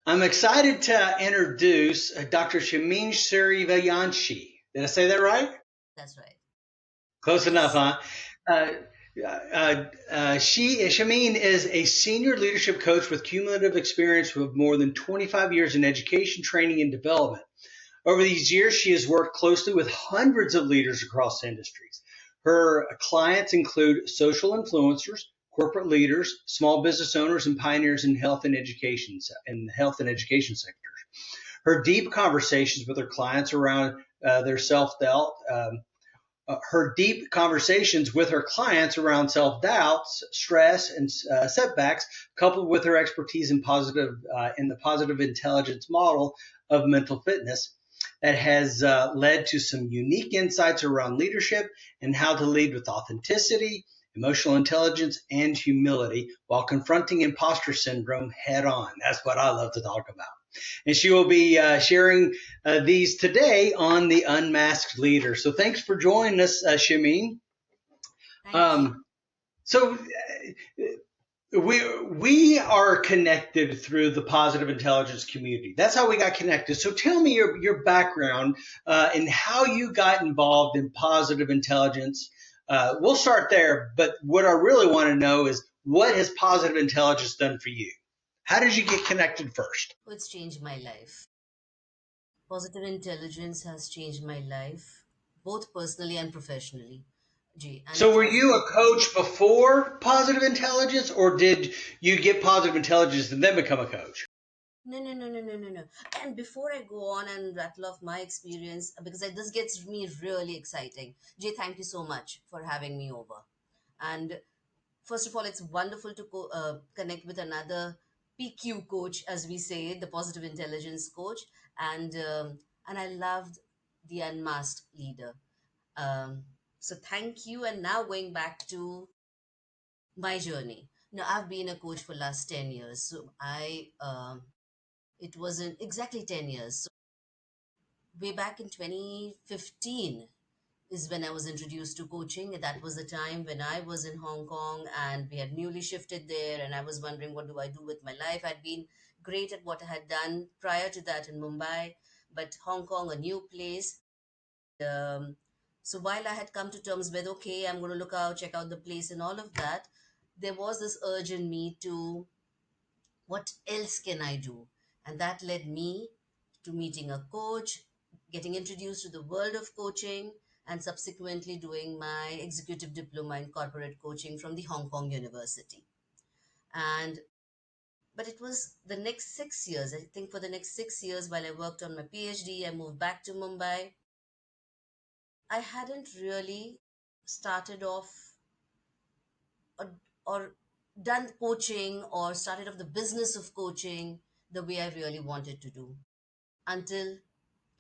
I'm excited to introduce Dr. Shamin Suryavanshi. Did I say that right? That's right. Close enough, Yes. huh? Uh, Shamin is a senior leadership coach with cumulative experience with more than 25 years in education, training, and development. Over these years, she has worked closely with hundreds of leaders across industries. Her clients include social influencers, corporate leaders, small business owners, and pioneers in health and education sectors. Her deep conversations with her clients around their self-doubt, her deep conversations with her clients around self-doubt, stress, and setbacks, coupled with her expertise in the positive intelligence model of mental fitness, that has led to some unique insights around leadership and how to lead with authenticity, emotional intelligence, and humility while confronting imposter syndrome head on. That's what I love to talk about. And she will be sharing these today on the Unmasked Leader. So thanks for joining us, Shamin. Thank you. Um, so we are connected through the positive intelligence community. That's how we got connected. So tell me your background and how you got involved in positive intelligence. We'll start there, but what I really want to know is what has positive intelligence done for you? How did you get connected first? Oh, it's changed my life. Positive intelligence has changed my life, both personally and professionally. Jay, and So it were has. you a coach before positive intelligence, or did you get positive intelligence and then become a coach? No, no, no, no, no, no, no. And before I go on and rattle off my experience, because this gets me really exciting. Jay, thank you so much for having me over. And first of all, it's wonderful to connect with another PQ coach, as we say, the positive intelligence coach, and I loved the unmasked leader. Um, so thank you. And now going back to my journey. Now I've been a coach for last 10 years. So it wasn't exactly 10 years. So way back in 2015 is when I was introduced to coaching. That was the time when I was in Hong Kong and we had newly shifted there, and I was wondering, what do I do with my life? I'd been great at what I had done prior to that in Mumbai, but Hong Kong, a new place. So while I had come to terms with, okay, I'm going to look out, check out the place and all of that, there was this urge in me to, what else can I do? And that led me to meeting a coach, getting introduced to the world of coaching, and subsequently doing my executive diploma in corporate coaching from the Hong Kong University. And but it was the next 6 years. I think for the next 6 years, while I worked on my PhD, I moved back to Mumbai. I hadn't really started off or, or done coaching or started off the business of coaching the way I really wanted to do until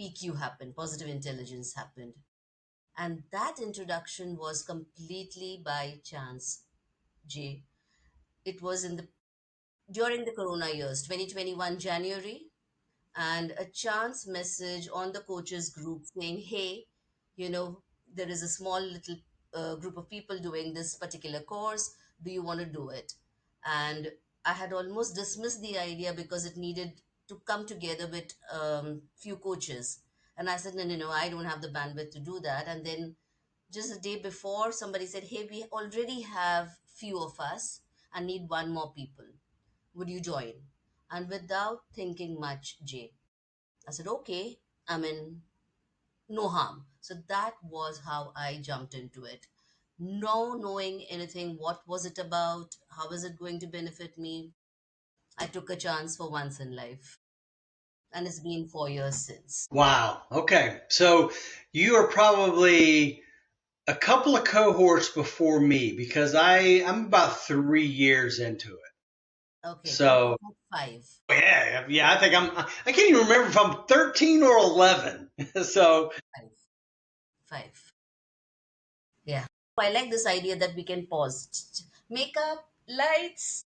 PQ happened, positive intelligence happened. And that introduction was completely by chance, Jay. It was in the during the corona years, 2021 January, and a chance message on the coaches group saying, hey, you know, there is a small little group of people doing this particular course. Do you want to do it? And I had almost dismissed the idea because it needed to come together with few coaches. And I said, no, no, no, I don't have the bandwidth to do that. And then just the day before, somebody said, hey, we already have few of us and need one more people. Would you join? And without thinking much, Jay, I said, okay, I mean, no harm. So that was how I jumped into it. No knowing anything, what was it about? How is it going to benefit me? I took a chance for once in life. And it's been 4 years since. Wow. Okay. So you are probably a couple of cohorts before me because I'm about 3 years into it. Okay, I'm So cohort five. yeah. I think I can't even remember if I'm 13 or 11. So Five. Five. Yeah. I like this idea that we can pause. Makeup, lights.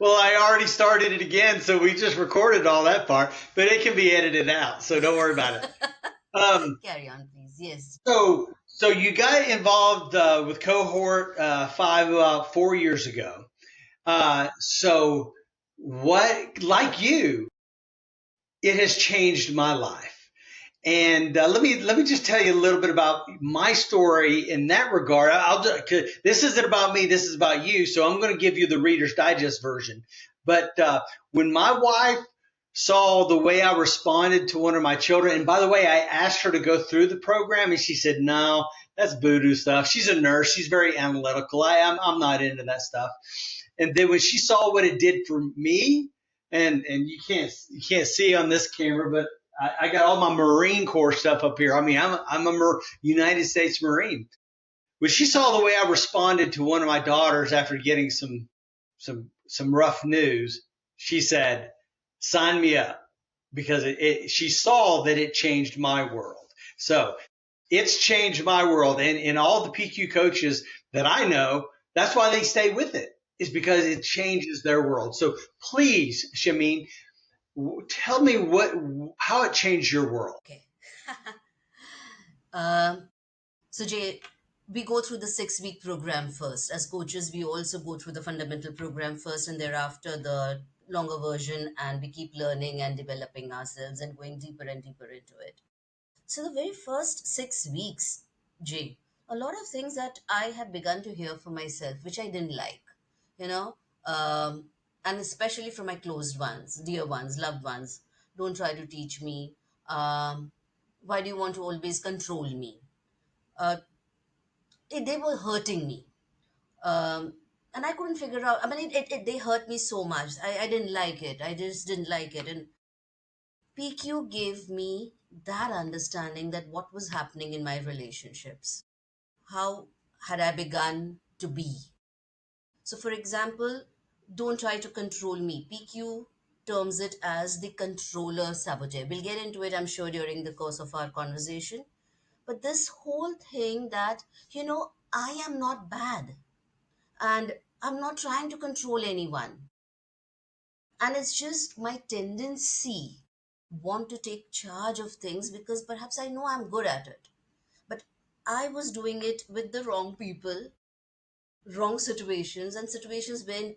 well, I already started it again, so we just recorded all that part, but it can be edited out, so don't worry about it. Um, Carry on, please. Yes. so you got involved with cohort 5 about 4 years ago. So what, like you, it has changed my life. And let me just tell you a little bit about my story in that regard. This isn't about me. This is about you. So I'm going to give you the Reader's Digest version. But when my wife saw the way I responded to one of my children, and by the way, I asked her to go through the program, and she said, "No, that's voodoo stuff." She's a nurse. She's very analytical. I'm not into that stuff. And then when she saw what it did for me, and you can't see on this camera, but I got all my Marine Corps stuff up here. I mean, I'm a United States Marine. When she saw the way I responded to one of my daughters after getting some rough news, she said, "Sign me up," because she saw that it changed my world. So it's changed my world, and all the PQ coaches that I know, that's why they stay with it, is because it changes their world. So please, Shamin, tell me how it changed your world. Okay. um, so Jay, we go through the 6 week program first. As coaches, we also go through the fundamental program first and thereafter the longer version, and we keep learning and developing ourselves and going deeper and deeper into it. So the very first 6 weeks, Jay, a lot of things that I have begun to hear for myself, which I didn't like, you know, and especially from my closed ones, dear ones, loved ones. Don't try to teach me. Why do you want to always control me? Uh, they were hurting me. And I couldn't figure out. I mean, they hurt me so much. I didn't like it. I just didn't like it. And PQ gave me that understanding that what was happening in my relationships. How had I begun to be? So, for example, don't try to control me. PQ terms it as the controller saboteur. We'll get into it, I'm sure, during the course of our conversation. But this whole thing that, I am not bad and I'm not trying to control anyone. And it's just my tendency want to take charge of things because perhaps I know I'm good at it. But I was doing it with the wrong people, wrong situations, and situations when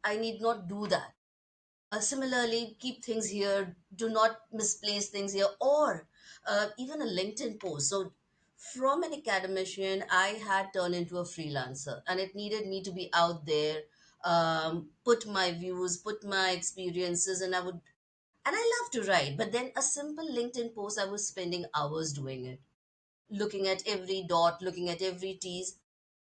I need not do that. Similarly, keep things here, do not misplace things here, or even a LinkedIn post. So, from an academician, I had turned into a freelancer, and it needed me to be out there, put my views, put my experiences, and I love to write. But then a simple LinkedIn post, I was spending hours doing it, looking at every dot, looking at every tease.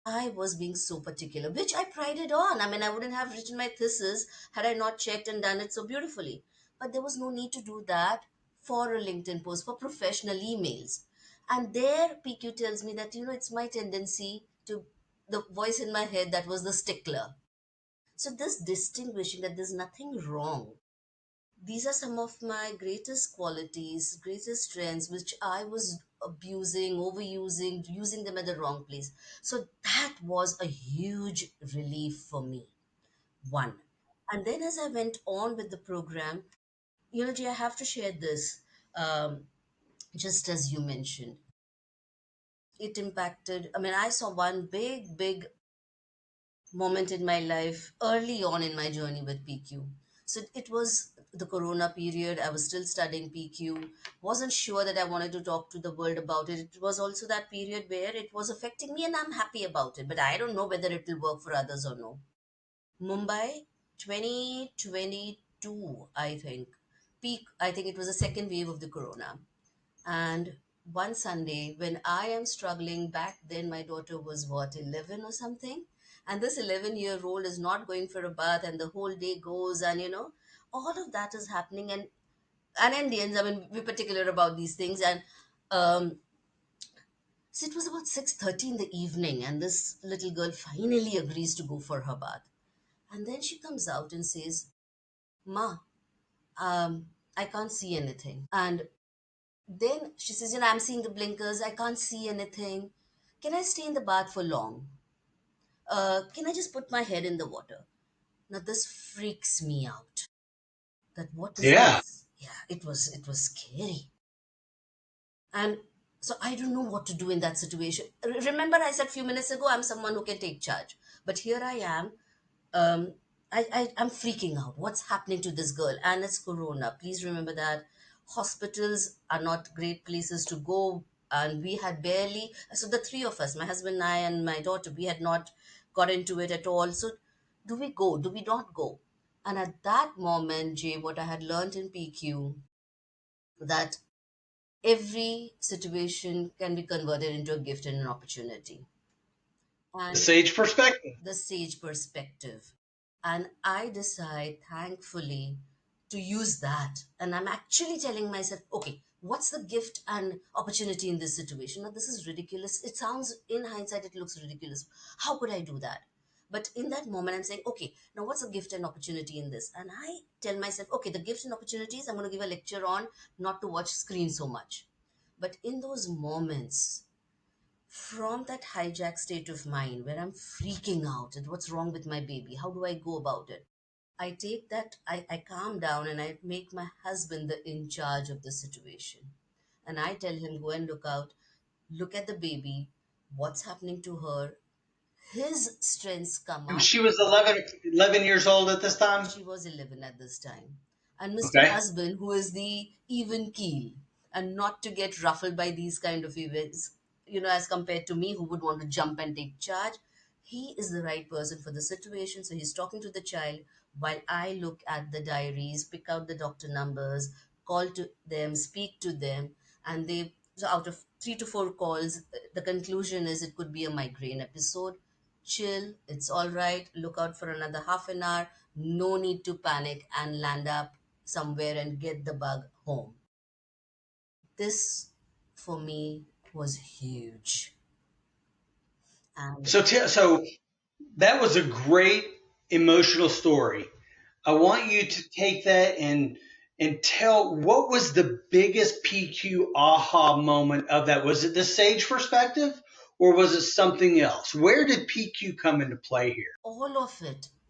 I was being so particular, which I prided on. I mean, I wouldn't have written my thesis had I not checked and done it so beautifully. But there was no need to do that for a LinkedIn post, for professional emails. And there, PQ tells me that, it's my tendency to, the voice in my head that was the stickler. So, this distinguishing that there's nothing wrong. These are some of my greatest qualities, greatest strengths, which I was abusing, overusing, using them at the wrong place. So that was a huge relief for me. One. And then as I went on with the program, Jay, I have to share this. Um, just as you mentioned, it impacted. I mean, I saw one big, big moment in my life early on in my journey with PQ. So it was the Corona period. I was still studying PQ. Wasn't sure that I wanted to talk to the world about it. It was also that period where it was affecting me and I'm happy about it. But I don't know whether it will work for others or no. Mumbai, 2022, I think. Peak, I think it was the second wave of the Corona. And one Sunday, when I am struggling, back then my daughter was what, 11 or something? And this 11-year-old is not going for a bath, and the whole day goes, and all of that is happening. And Indians, I mean, we're particular about these things. And um, so it was about 6:30 in the evening, and this little girl finally agrees to go for her bath. And then she comes out and says, "Ma, I can't see anything." And then she says, I'm seeing the blinkers. I can't see anything. Can I stay in the bath for long? Can I just put my head in the water? Now this freaks me out. That what is Yeah. this? Yeah, it was scary. And so I don't know what to do in that situation. Remember I said a few minutes ago, I'm someone who can take charge. But here I am. I'm freaking out. What's happening to this girl? And it's Corona. Please remember that hospitals are not great places to go. And we had barely, so the three of us, my husband and I and my daughter, we had not got into it at all. So do we go? Do we not go? And at that moment, Jay, what I had learned in PQ, that every situation can be converted into a gift and an opportunity. The And sage perspective. the sage perspective. And I decide, thankfully, to use that. And I'm actually telling myself, okay, what's the gift and opportunity in this situation? Now, this is ridiculous. It sounds, in hindsight, it looks ridiculous. How could I do that? But in that moment, I'm saying, okay, now what's the gift and opportunity in this? And I tell myself, okay, the gift and opportunities, I'm going to give a lecture on not to watch screen so much. But in those moments, from that hijack state of mind where I'm freaking out at what's wrong with my baby, how do I go about it? I take that, I calm down and I make my husband the in charge of the situation. And I tell him, go and look out, look at the baby, what's happening to her. His strengths come up. She was 11 years old at this time. She was 11 at this time. And Mr. Okay. Husband, who is the even keel and not to get ruffled by these kind of events, as compared to me, who would want to jump and take charge, he is the right person for the situation. So he's talking to the child while I look at the diaries, pick out the doctor numbers, call to them, speak to them, and so out of 3 to 4 calls, the conclusion is it could be a migraine episode. Chill, it's all right. Look out for another half an hour. No need to panic and land up somewhere and get the bug home. This, for me, was huge. And So that was a great emotional story. I want you to take that and tell what was the biggest PQ aha moment of that? Was it the sage perspective or was it something else? Where did PQ come into play here?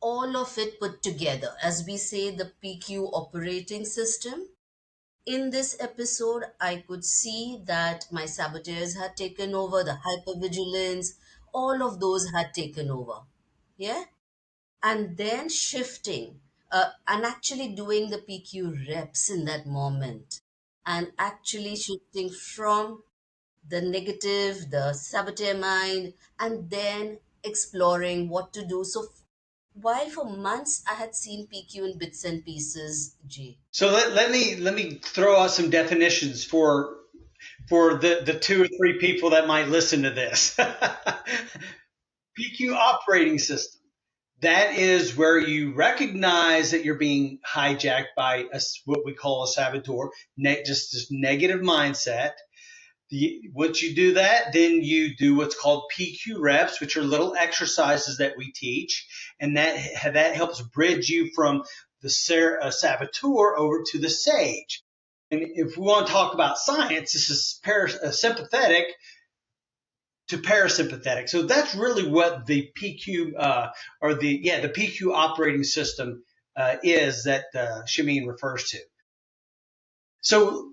all of it put together, as we say, the PQ operating system. In this episode, I could see that my saboteurs had taken over, the hypervigilance, all of those had taken over. Yeah? And then shifting and actually doing the PQ reps in that moment and actually shifting from the negative, the saboteur mind, and then exploring what to do. So while for months I had seen PQ in bits and pieces, G. So let me throw out some definitions for the 2 or 3 people that might listen to this. PQ operating system. That is where you recognize that you're being hijacked by what we call a saboteur, just this negative mindset. Once you do that, then you do what's called PQ reps, which are little exercises that we teach, and that helps bridge you from the saboteur over to the sage. And if we want to talk about science, this is sympathetic to parasympathetic. So that's really what the PQ the PQ operating system is that Shamin refers to. So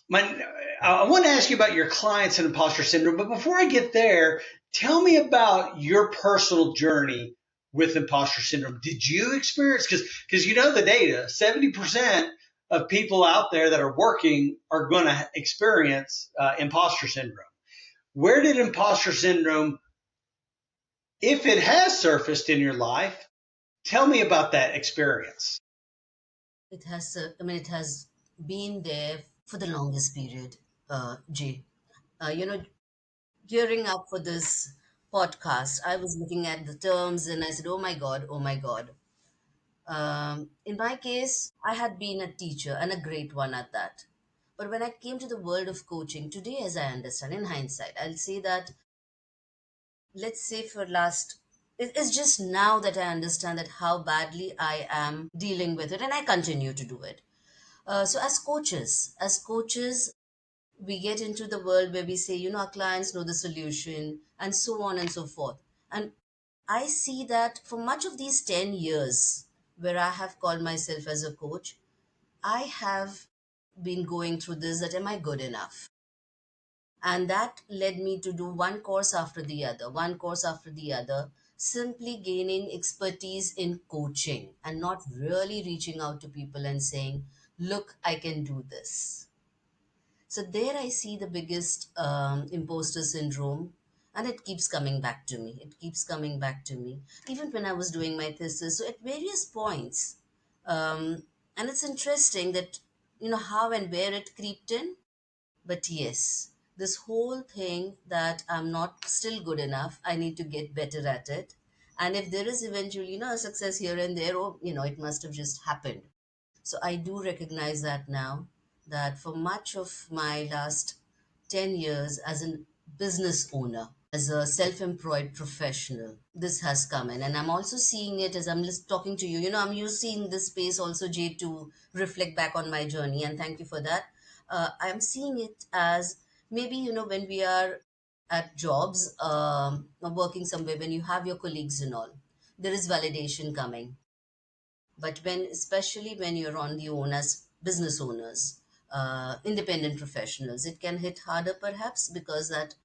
my, I want to ask you about your clients and imposter syndrome, but before I get there, tell me about your personal journey with imposter syndrome. Did you experience, because you know the data, 70% of people out there that are working are going to experience imposter syndrome. Where did imposter syndrome, if it has surfaced in your life, tell me about that experience? It has been there for the longest period, Jay. Uh, you know, Gearing up for this podcast, I was looking at the terms and I said, oh my God, oh my God. In my case, I had been a teacher and a great one at that. But when I came to the world of coaching, today, as I understand, in hindsight, I'll say that, let's say for last, it's just now that I understand that how badly I am dealing with it and I continue to do it. So as coaches, we get into the world where we say, our clients know the solution and so on and so forth. And I see that for much of these 10 years where I have called myself as a coach, I have been going through this, that am I good enough? And that led me to do one course after the other, one course after the other. simply gaining expertise in coaching and not really reaching out to people and saying, look, I can do this. So there I see the biggest imposter syndrome, and it keeps coming back to me. It keeps coming back to me, even when I was doing my thesis. So at various points, and it's interesting that how and where it creeped in. But yes, this whole thing that I'm not still good enough, I need to get better at it. And if there is eventually, a success here and there, or, it must have just happened. So I do recognize that now, that for much of my last 10 years as a business owner, as a self employed professional, this has come in. And I'm also seeing it as I'm just talking to you. I'm using this space also, Jay, to reflect back on my journey. And thank you for that. I'm seeing it as maybe, when we are at jobs, or working somewhere, when you have your colleagues and all, there is validation coming. But especially when you're on the own as business owners, independent professionals, it can hit harder perhaps, because that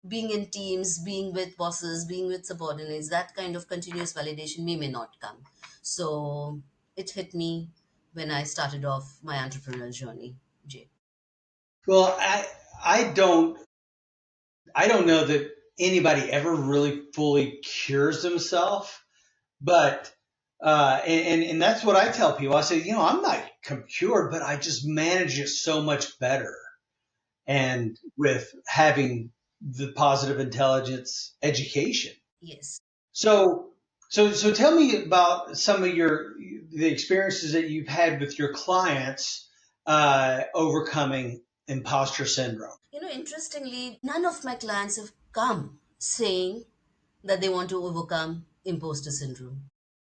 being in teams, being with bosses, being with subordinates, that kind of continuous validation may not come. So it hit me when I started off my entrepreneurial journey, Jay. Well, I don't know that anybody ever really fully cures themselves, but and that's what I tell people. I say, I'm not cured, but I just manage it so much better, and with having the positive intelligence education. Yes. So, so tell me about some of the experiences that you've had with your clients overcoming imposter syndrome. Interestingly, none of my clients have come saying that they want to overcome imposter syndrome.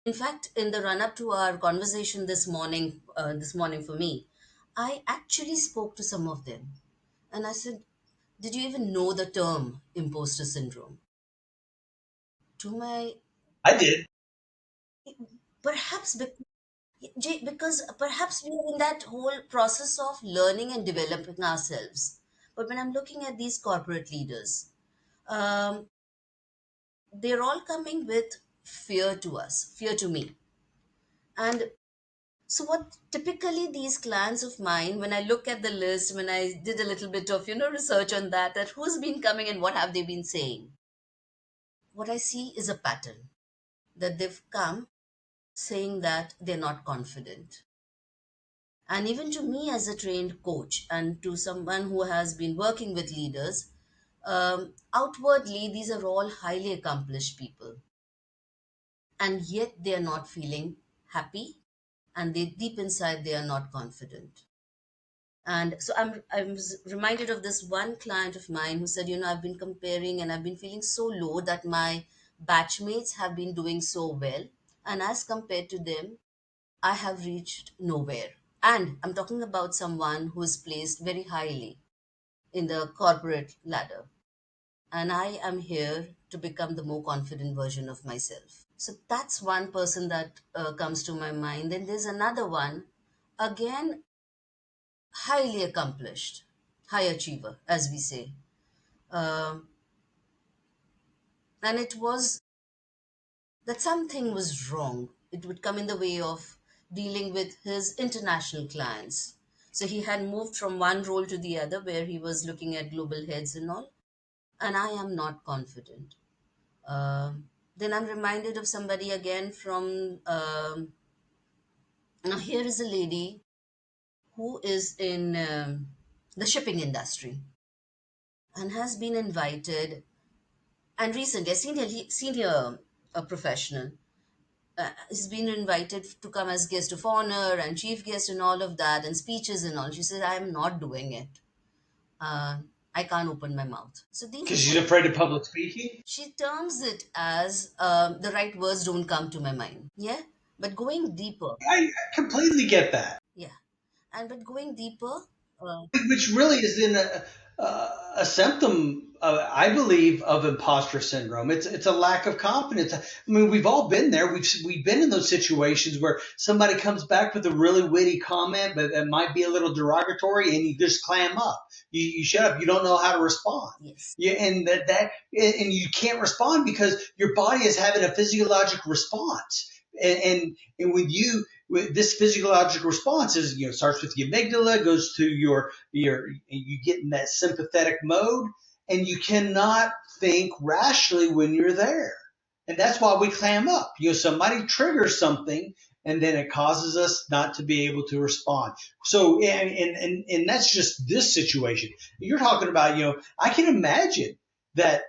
In fact, in the run up to our conversation this morning for me, I actually spoke to some of them and I said, did you even know the term imposter syndrome? To my, I did. perhaps because perhaps we are in that whole process of learning and developing ourselves. But when I'm looking at these corporate leaders, um, they're all coming with fear to us, fear to me. And so, what typically these clients of mine, when I look at the list, when I did a little bit of research on that who's been coming and what have they been saying, what I see is a pattern, that they've come saying that they're not confident. And even to me as a trained coach and to someone who has been working with leaders, outwardly these are all highly accomplished people, and yet they are not feeling happy, and they deep inside they are not confident. And so I was reminded of this one client of mine who said, I've been comparing and I've been feeling so low that my batchmates have been doing so well. And as compared to them, I have reached nowhere. And I'm talking about someone who is placed very highly in the corporate ladder. And I am here to become the more confident version of myself. So that's one person that comes to my mind. Then there's another one, again, highly accomplished, high achiever, as we say. Um, and it was that something was wrong. It would come in the way of dealing with his international clients. So he had moved from one role to the other where he was looking at global heads and all. And I am not confident. Then I'm reminded of somebody again from, now here is a lady who is in the shipping industry and has been invited. And recently, a senior professional has been invited to come as guest of honor and chief guest and all of that and speeches and all. She says, I am not doing it. Uh, I can't open my mouth. So these Because are she's the, afraid of public speaking. she terms it as the right words don't come to my mind. Yeah. But going deeper, I completely get that. yeah. And but going deeper, uh, Which really is in a. a symptom, I believe, of imposter syndrome. It's a lack of confidence. I mean, we've all been there. We've been in those situations where somebody comes back with a really witty comment, but it might be a little derogatory, and you just clam up. You shut up. You don't know how to respond. Yes. Yeah, and you can't respond because your body is having a physiological response. And with this physiological response is, starts with the amygdala, goes to you get in that sympathetic mode, and you cannot think rationally when you're there. And that's why we clam up. Somebody triggers something, and then it causes us not to be able to respond. So, and that's just this situation. You're talking about, I can imagine that,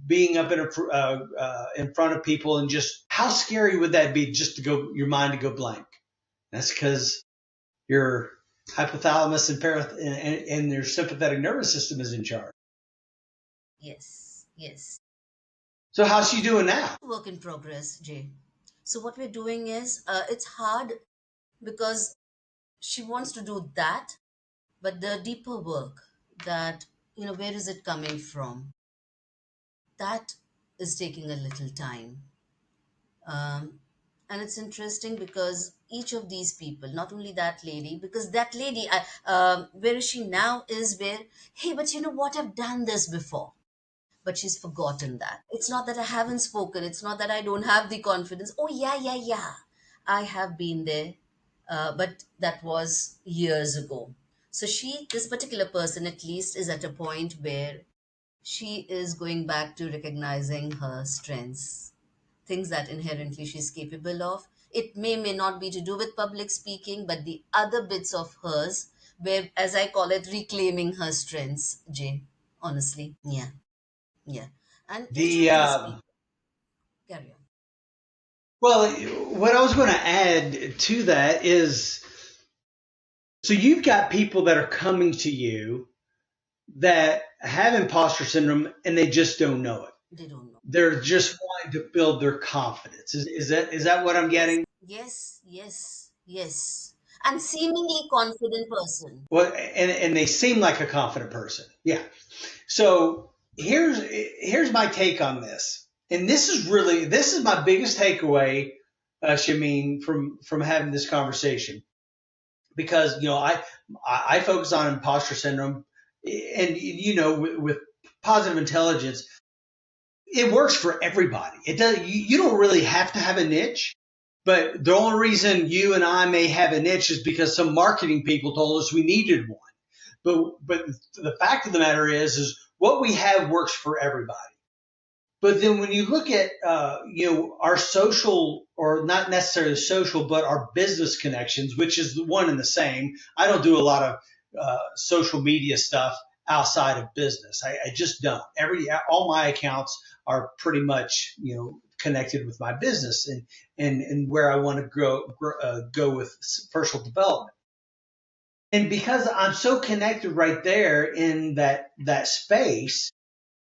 being up in front of people, and just how scary would that be, just to go, your mind to go blank. That's because your hypothalamus and your sympathetic nervous system is in charge. Yes. Yes. So how's she doing now? Work in progress, Jay. So what we're doing is, it's hard because she wants to do that, but the deeper work, that, where is it coming from, that is taking a little time. um, and it's interesting because each of these people, not only that lady, because that lady, where is she now, is where, hey, but you know what, I've done this before, but she's forgotten that. It's not that I haven't spoken, it's not that I don't have the confidence. Oh, yeah, yeah, yeah, I have been there, but that was years ago. So this particular person at least, is at a point where she is going back to recognizing her strengths, things that inherently she's capable of. It may not be to do with public speaking, but the other bits of hers, where, as I call it, reclaiming her strengths, Jay. Honestly. Yeah. Yeah. And each The of these people, carry on. Well, what I was going to add to that is, so you've got people that are coming to you that have imposter syndrome, and they just don't know it. They don't know. They're just wanting to build their confidence. Is that what I'm Yes. getting? Yes. Yes. Yes. And seemingly confident person. Well, and they seem like a confident person. Yeah. So here's my take on this, and this is my biggest takeaway, Shamin, from having this conversation, because I focus on imposter syndrome, and with positive intelligence, it works for everybody. It does. You don't really have to have a niche, but the only reason you and I may have a niche is because some marketing people told us we needed one. But the fact of the matter is what we have works for everybody. But then when you look at our social, or not necessarily social, but our business connections, which is the one and the same. I don't do a lot of social media stuff outside of business. I just don't. All my accounts are pretty much connected with my business, and where I want to go with personal development. And because I'm so connected right there in that space,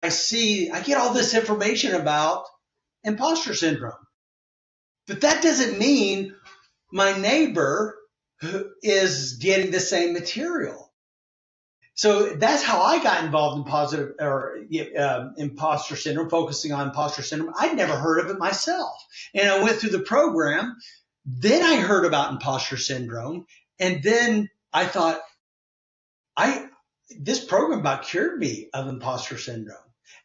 I get all this information about imposter syndrome. But that doesn't mean my neighbor is getting the same material. So that's how I got involved in imposter syndrome, focusing on imposter syndrome. I'd never heard of it myself. And I went through the program. Then I heard about imposter syndrome. And then I thought, this program about cured me of imposter syndrome.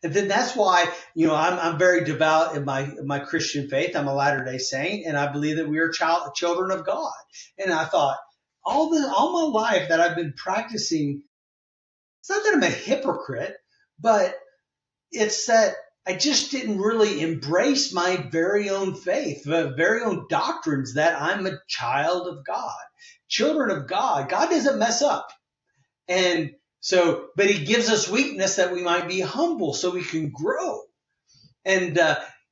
And then that's why, I'm very devout in my Christian faith. I'm a Latter-day Saint, and I believe that we are children of God. And I thought, all my life that I've been practicing, it's not that I'm a hypocrite, but it's that I just didn't really embrace my very own faith, the very own doctrines, that I'm a child of God, children of God. God doesn't mess up. And so, but he gives us weakness that we might be humble so we can grow. And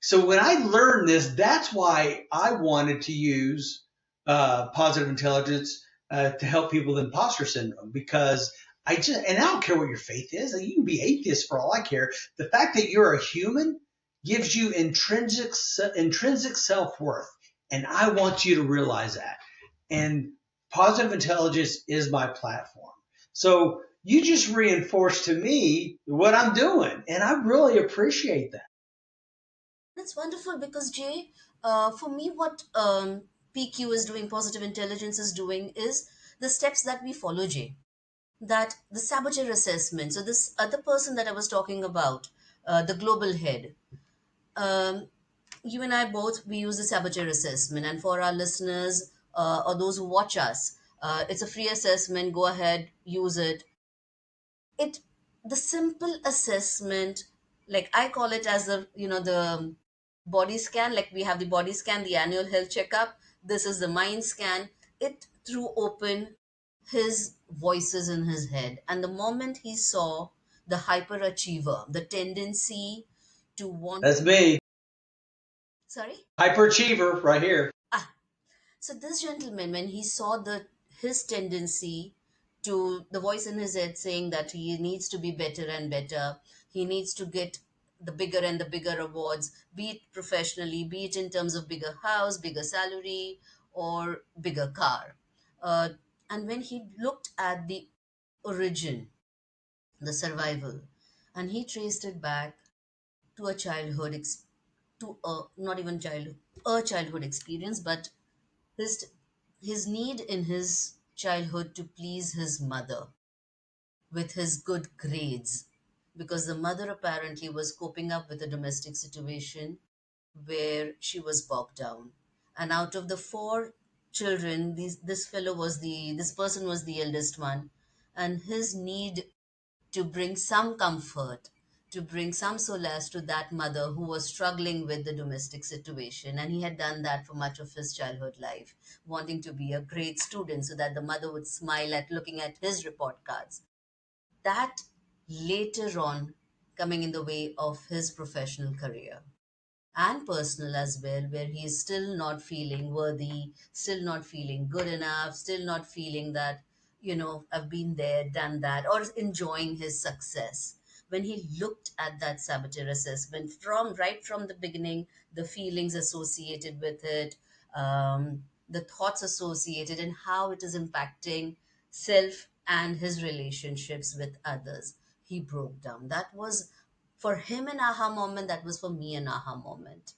so when I learned this, that's why I wanted to use positive intelligence to help people with imposter syndrome, because and I don't care what your faith is. You can be atheist for all I care. The fact that you're a human gives you intrinsic self-worth. And I want you to realize that. And positive intelligence is my platform. So you just reinforced to me what I'm doing. And I really appreciate that. That's wonderful because Jay, for me, what PQ is doing, positive intelligence is doing, is the steps that we follow, Jay. That the saboteur assessment. So this other person that I was talking about, the global head. Um, you and I both we use the saboteur assessment, and for our listeners or those who watch us, it's a free assessment. Go ahead, use it. It the simple assessment, like I call it as the the body scan. Like we have the body scan, the annual health checkup. This is the mind scan. It threw open his voices in his head, and the moment he saw the hyperachiever, the tendency to want. That's me. Sorry. Hyperachiever right here. Ah, so this gentleman, when he saw the his tendency to the voice in his head saying that he needs to be better and better, he needs to get the bigger and the bigger awards, be it professionally, be it in terms of bigger house, bigger salary, or bigger car. Uh, and when he looked at the origin, the survival, and he traced it back to a to a not even childhood, a childhood experience, but his his need in his childhood to please his mother with his good grades, because the mother apparently was coping up with a domestic situation where she was bogged down. And out of the four children, this person was the eldest one, and his need to bring some comfort, to bring some solace to that mother who was struggling with the domestic situation. And he had done that for much of his childhood life, wanting to be a great student so that the mother would smile at looking at his report cards. That later on coming in the way of his professional career and personal as well, where he is still not feeling worthy, still not feeling good enough, still not feeling that, I've been there, done that, or enjoying his success. When he looked at that saboteur assessment from right from the beginning, the feelings associated with it, the thoughts associated, and how it is impacting self and his relationships with others, he broke down. That was for him an aha moment, that was for me an aha moment,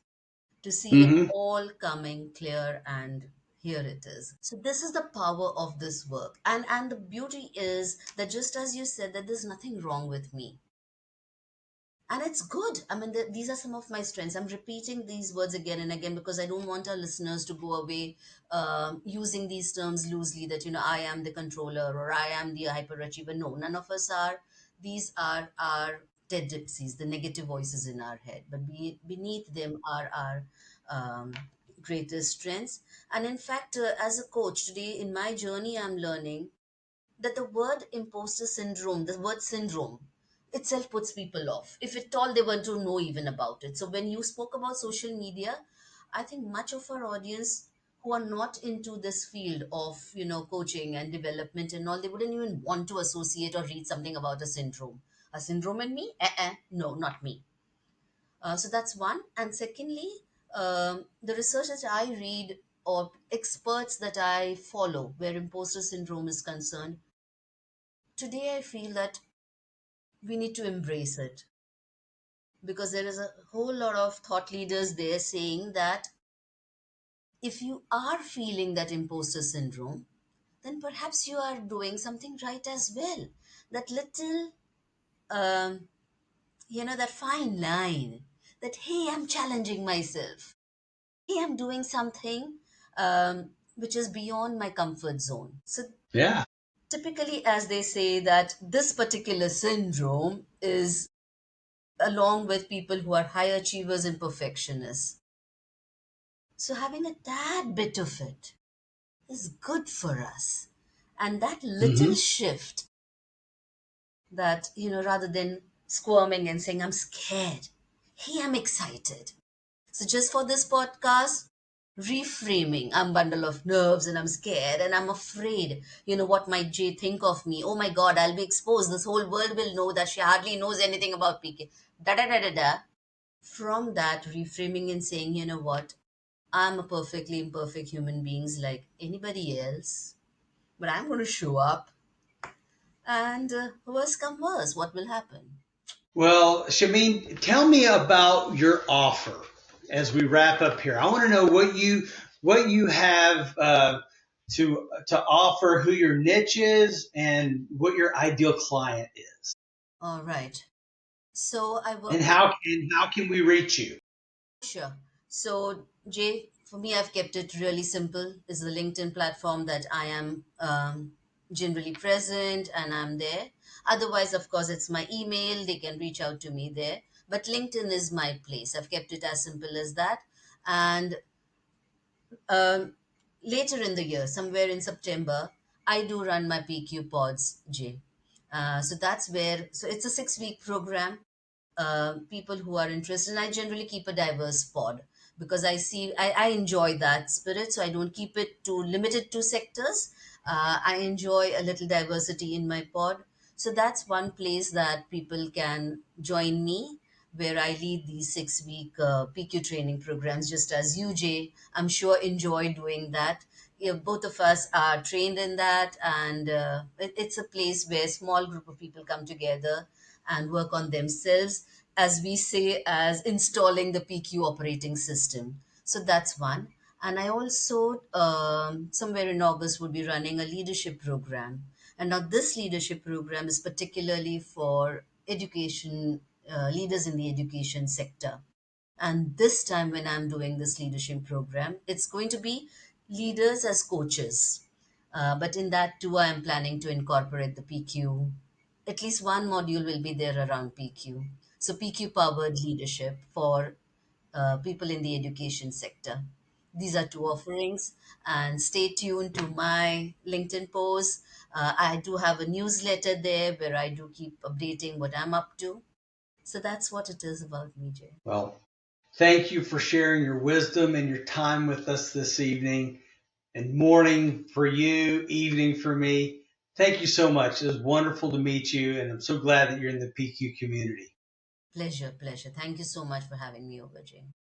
to see it Hmm. all coming clear, and here it is. So this is the power of this work, and the beauty is that just as you said, that there's nothing wrong with me, and it's good. I mean, these are some of my strengths. I'm repeating these words again and again because I don't want our listeners to go away using these terms loosely, that I am the controller or I am the hyperachiever. No, none of us are. These are our tendencies, the negative voices in our head, but beneath them are our um, greatest strengths. And in fact, as a coach today in my journey, I'm learning that the word imposter syndrome, the word syndrome itself puts people off. If at all they want to know even about it. So when you spoke about social media, I think much of our audience who are not into this field of, coaching and development and all, they wouldn't even want to associate or read something about a syndrome. A syndrome in me? No, not me. So that's one. And secondly, the research that I read or experts that I follow where imposter syndrome is concerned, today I feel that we need to embrace it, because there is a whole lot of thought leaders there saying that if you are feeling that imposter syndrome, then perhaps you are doing something right as well. That little, um, that fine line, that, hey, I'm challenging myself. Hey, I'm doing something which is beyond my comfort zone. So Yeah. typically, as they say, that this particular syndrome is along with people who are high achievers and perfectionists. So having a tad bit of it is good for us. And that little Hmm. shift, that, rather than squirming and saying, I'm scared, hey, I'm excited. So just for this podcast, reframing, I'm bundle of nerves and I'm scared and I'm afraid. What might Jay think of me? Oh my God, I'll be exposed. This whole world will know that she hardly knows anything about PK. Da da da da da. From that, reframing and saying, you know what, I'm a perfectly imperfect human being like anybody else, but I'm going to show up And worst come worst, what will happen? Well, Shamin, tell me about your offer as we wrap up here. I want to know what you have to offer, who your niche is, and what your ideal client is, All right. So I and work. how can we reach you? Sure. So, Jay, for me, I've kept it really simple. Is the LinkedIn platform that I am generally present and I'm there. Otherwise, of course, it's my email. They can reach out to me there. But LinkedIn is my place. I've kept it as simple as that. And um, later in the year, somewhere in September, I do run my PQ pods, Jay. So that's where, so it's a 6 week program. People who are interested, and I generally keep a diverse pod because I enjoy that spirit. So I don't keep it too limited to sectors. I enjoy a little diversity in my pod. So that's one place that people can join me where I lead these 6 week PQ training programs, just as you, Jay, I'm sure enjoy doing that. Both of us are trained in that, and it's a place where a small group of people come together and work on themselves, as we say, as installing the PQ operating system. So that's one. And I also, somewhere in August, would be running a leadership program. And now, this leadership program is particularly for education, leaders in the education sector. And this time, when I'm doing this leadership program, it's going to be leaders as coaches. But in that too, I am planning to incorporate the PQ. At least one module will be there around PQ. So, PQ powered leadership for people in the education sector. These are two offerings, and stay tuned to my LinkedIn posts. I do have a newsletter there where I do keep updating what I'm up to. So that's what it is about me, Jay. Well, thank you for sharing your wisdom and your time with us this evening. And morning for you, evening for me. Thank you so much. It was wonderful to meet you, and I'm so glad that you're in the PQ community. Pleasure, pleasure. Thank you so much for having me over, Jay.